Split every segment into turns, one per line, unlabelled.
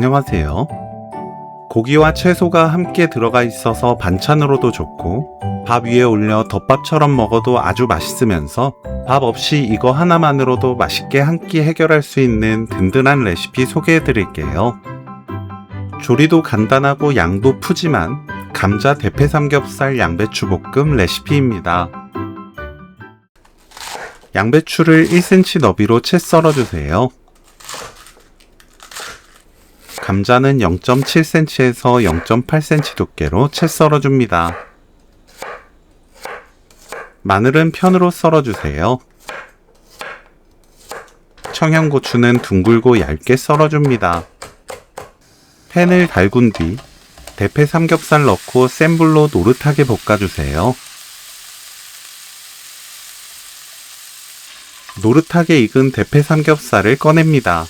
안녕하세요. 고기와 채소가 함께 들어가 있어서 반찬으로도 좋고 밥 위에 올려 덮밥처럼 먹어도 아주 맛있으면서 밥 없이 이거 하나만으로도 맛있게 한 끼 해결할 수 있는 든든한 레시피 소개해 드릴게요. 조리도 간단하고 양도 푸짐한 감자 대패 삼겹살 양배추 볶음 레시피입니다. 양배추를 1cm 너비로 채 썰어주세요. 감자는 0.7cm에서 0.8cm 두께로 채 썰어줍니다. 마늘은 편으로 썰어주세요. 청양고추는 둥글고 얇게 썰어줍니다. 팬을 달군 뒤 대패 삼겹살 넣고 센 불로 노릇하게 볶아주세요. 노릇하게 익은 대패 삼겹살을 꺼냅니다.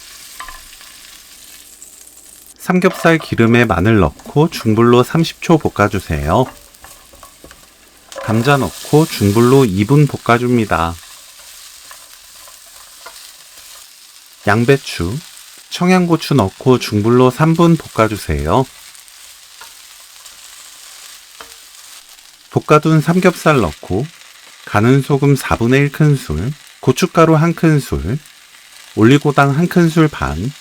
삼겹살 기름에 마늘 넣고 중불로 30초 볶아주세요. 감자 넣고 중불로 2분 볶아줍니다. 양배추, 청양고추 넣고 중불로 3분 볶아주세요. 볶아둔 삼겹살 넣고 가는 소금 4분의 1 큰술, 고춧가루 1큰술, 올리고당 1큰술 반,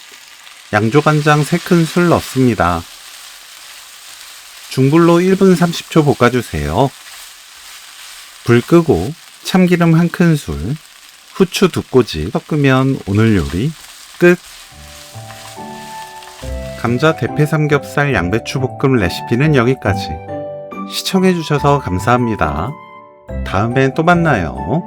양조간장 3큰술 넣습니다. 중불로 1분 30초 볶아주세요. 불 끄고 참기름 1큰술, 후추 2꼬지 섞으면 오늘 요리 끝! 감자 대패 삼겹살 양배추 볶음 레시피는 여기까지. 시청해주셔서 감사합니다. 다음엔 또 만나요.